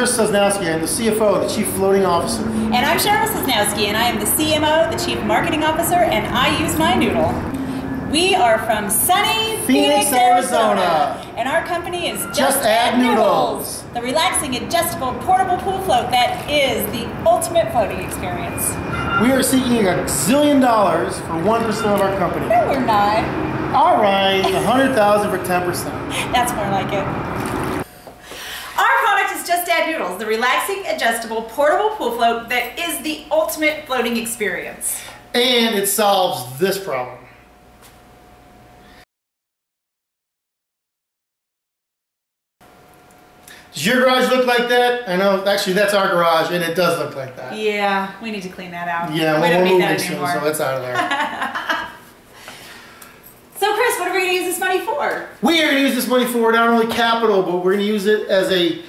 Chris Sosnowski. I'm the CFO, the Chief Floating Officer. And I'm Cheryl Sosnowski, and I am the CMO, the Chief Marketing Officer, and I use my noodle. We are from sunny Phoenix, Arizona. And our company is Just Add Noodles, the relaxing, adjustable, portable pool float that is the ultimate floating experience. We are seeking $1 zillion for 1% of our company. No, we're not. All right, $100,000 for 10%. That's more like it. Our product is Just Add Noodles, the relaxing, adjustable, portable pool float that is the ultimate floating experience. And it solves this problem. Does your garage look like that? I know, actually that's our garage and it does look like that. Yeah, we need to clean that out. Yeah, we don't need that soon, anymore. so it's out of there. So Chris, what are we going to use this money for? We are going to use this money for not only capital, but we're going to use it as a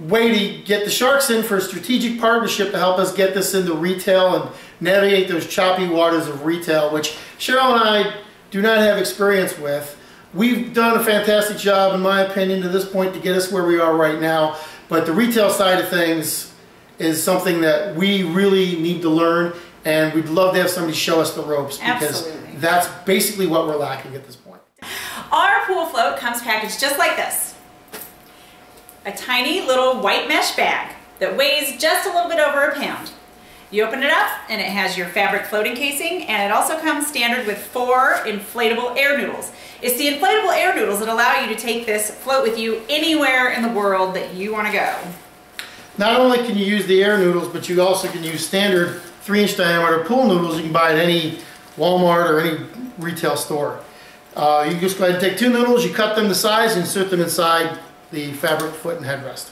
way to get the Sharks in for a strategic partnership to help us get this into retail and navigate those choppy waters of retail, which Cheryl and I do not have experience with. We've done a fantastic job, in my opinion, to this point to get us where we are right now, but the retail side of things is something that we really need to learn, and we'd love to have somebody show us the ropes, because Absolutely. That's basically what we're lacking at this point. Our pool float comes packaged just like this. A tiny little white mesh bag that weighs just a little bit over a pound. You open it up and it has your fabric floating casing, and it also comes standard with 4 inflatable air noodles. It's the inflatable air noodles that allow you to take this float with you anywhere in the world that you want to go. Not only can you use the air noodles, but you also can use standard 3-inch diameter pool noodles you can buy at any Walmart or any retail store. You just go ahead and take 2 noodles, you cut them to size, and insert them inside the fabric foot and headrest.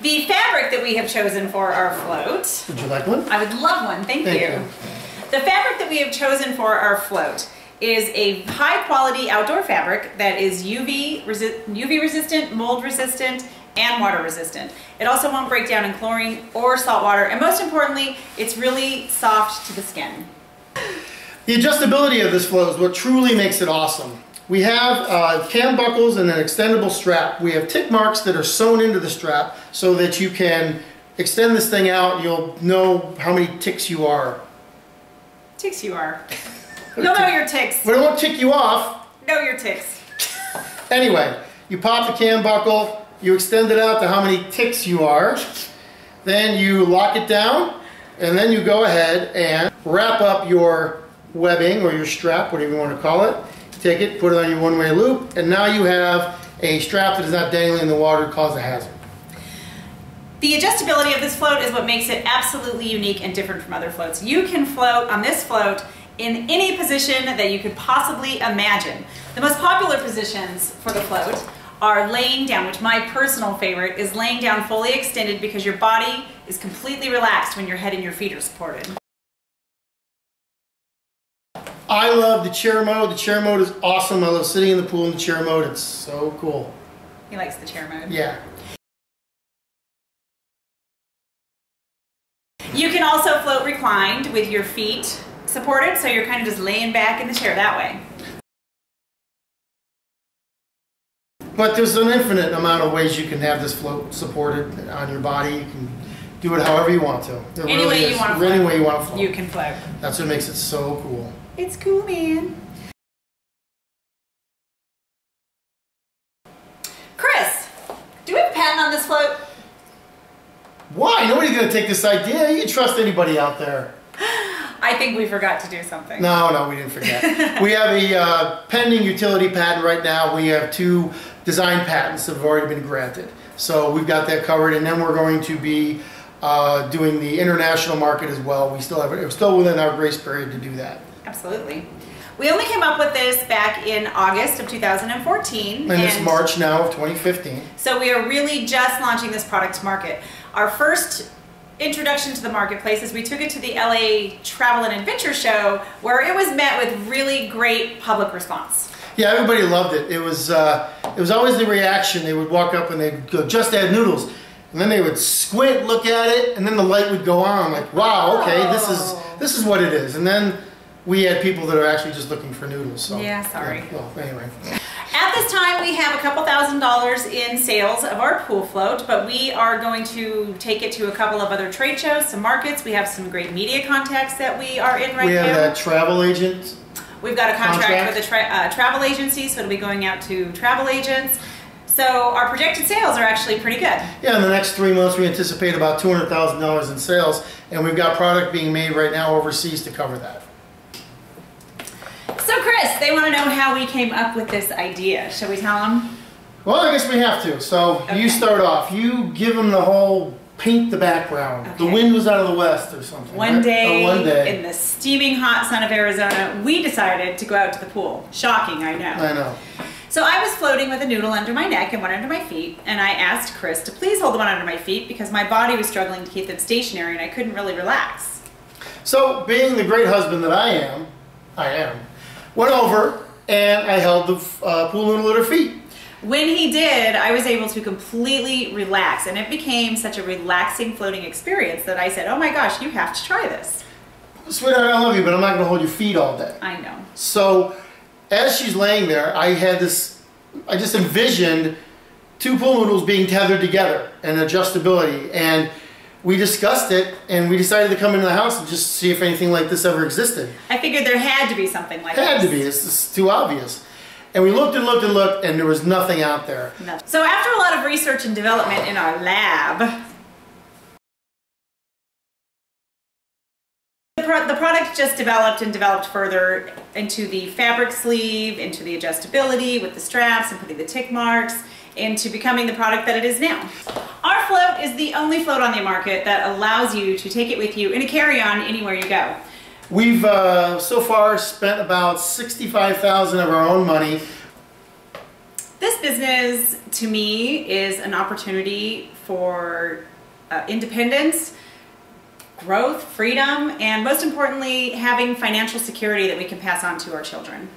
The fabric that we have chosen for our float. Would you like one? I would love one, thank you. The fabric that we have chosen for our float is a high quality outdoor fabric that is UV resistant, mold resistant, and water resistant. It also won't break down in chlorine or salt water, and most importantly, it's really soft to the skin. The adjustability of this float is what truly makes it awesome. We have cam buckles and an extendable strap. We have tick marks that are sewn into the strap so that you can extend this thing out and you'll know how many ticks you are. Ticks you are. You'll know your ticks. But it won't tick you off. Know your ticks. Anyway, you pop the cam buckle, you extend it out to how many ticks you are, then you lock it down, and then you go ahead and wrap up your webbing or your strap, whatever you want to call it. Take it, put it on your one-way loop, and now you have a strap that is not dangling in the water to cause a hazard. The adjustability of this float is what makes it absolutely unique and different from other floats. You can float on this float in any position that you could possibly imagine. The most popular positions for the float are laying down, which my personal favorite is laying down fully extended because your body is completely relaxed when your head and your feet are supported. I love the chair mode. The chair mode is awesome. I love sitting in the pool in the chair mode. It's so cool. He likes the chair mode. Yeah. You can also float reclined with your feet supported, so you're kind of just laying back in the chair that way. But there's an infinite amount of ways you can have this float supported on your body. You can do it however you want to. Any way you want to float. Any way you want to float. You can float. That's what makes it so cool. It's cool, man. Chris, do we have a patent on this float? Why? Nobody's going to take this idea. You can trust anybody out there. I think we forgot to do something. No, we didn't forget. We have a pending utility patent right now. We have 2 design patents that have already been granted. So we've got that covered, and then we're going to be doing the international market as well. We still have it. It's still within our grace period to do that. Absolutely. We only came up with this back in August of 2014. And it's March now of 2015. So we are really just launching this product to market. Our first introduction to the marketplace is we took it to the LA Travel and Adventure Show, where it was met with really great public response. Yeah, everybody loved it. It was always the reaction. They would walk up and they'd go, "Just Add Noodles." And then they would squint, look at it, and then the light would go on. Like, wow, okay, this is what it is. And then we had people that are actually just looking for noodles. So, yeah, sorry. Yeah, well, anyway. At this time, we have a couple $1,000s in sales of our pool float, but we are going to take it to a couple of other trade shows, some markets. We have some great media contacts that we are in right now. We have that travel agent. We've got a contract with a travel agency, so it'll be going out to travel agents. So our projected sales are actually pretty good. Yeah, in the next 3 months we anticipate about $200,000 in sales, and we've got product being made right now overseas to cover that. So Chris, they want to know how we came up with this idea. Shall we tell them? Well, I guess we have to. So Okay. you start off. You give them the whole paint the background. Okay. The wind was out of the west or something. One right? day, one day in the steaming hot sun of Arizona, we decided to go out to the pool. Shocking, I know. I know. So I was floating with a noodle under my neck and one under my feet, and I asked Chris to please hold the one under my feet because my body was struggling to keep them stationary and I couldn't really relax. So, being the great husband that I am, went over and I held the pool noodle at her feet. When he did, I was able to completely relax, and it became such a relaxing floating experience that I said, oh my gosh, you have to try this. Sweetheart, I love you, but I'm not going to hold your feet all day. I know. So, as she's laying there, I just envisioned two pool noodles being tethered together and adjustability, and we discussed it, and we decided to come into the house and just see if anything like this ever existed. I figured there had to be something like this. Had to be. It's too obvious. And we looked and looked and looked, and there was nothing out there. Nothing. So after a lot of research and development in our lab, the product just developed and developed further into the fabric sleeve, into the adjustability with the straps and putting the tick marks, into becoming the product that it is now. Our float is the only float on the market that allows you to take it with you in a carry-on anywhere you go. We've so far spent about $65,000 of our own money. This business, to me, is an opportunity for independence, growth, freedom, and most importantly, having financial security that we can pass on to our children.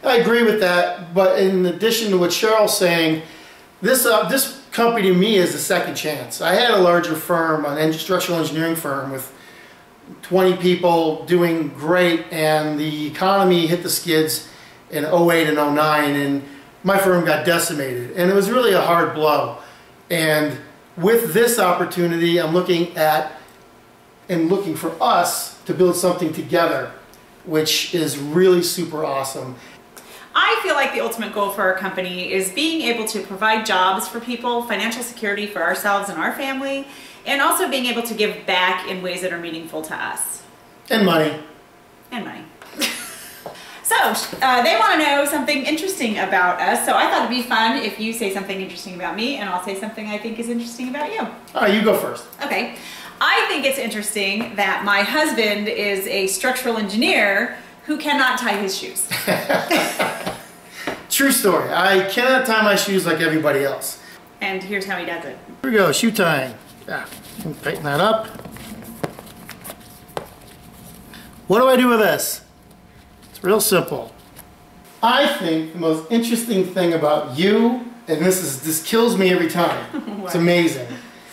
I agree with that, but in addition to what Cheryl's saying, this company to me is a second chance. I had a larger firm, an structural engineering firm with 20 people doing great, and the economy hit the skids in 08 and 09, and my firm got decimated, and it was really a hard blow. And with this opportunity, I'm looking for us to build something together, which is really super awesome. I feel like the ultimate goal for our company is being able to provide jobs for people, financial security for ourselves and our family, and also being able to give back in ways that are meaningful to us. And money. And money. So, they want to know something interesting about us, so I thought it'd be fun if you say something interesting about me, and I'll say something I think is interesting about you. All right, you go first. Okay. I think it's interesting that my husband is a structural engineer who cannot tie his shoes. True story. I cannot tie my shoes like everybody else. And here's how he does it. Here we go, shoe tying. Yeah, tighten that up. What do I do with this? It's real simple. I think the most interesting thing about you, and this kills me every time. It's amazing.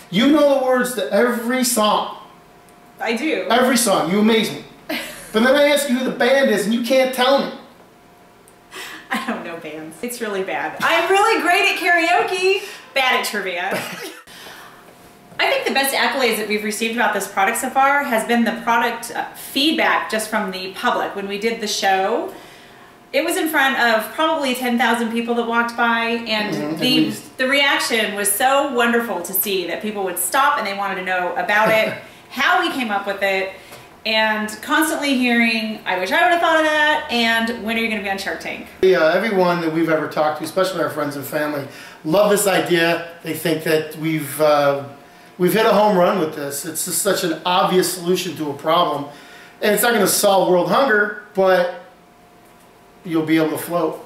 You know the words to every song. I do. Every song. You amaze me. But then I ask you who the band is and you can't tell me. I don't know bands. It's really bad. I'm really great at karaoke, bad at trivia. I think the best accolades that we've received about this product so far has been the product feedback just from the public. When we did the show, it was in front of probably 10,000 people that walked by, and the reaction was so wonderful to see that people would stop and they wanted to know about it, how we came up with it, and constantly hearing, I wish I would have thought of that, and when are you going to be on Shark Tank? Everyone that we've ever talked to, especially our friends and family, love this idea. They think that we've hit a home run with this. It's just such an obvious solution to a problem. And it's not going to solve world hunger, but you'll be able to float.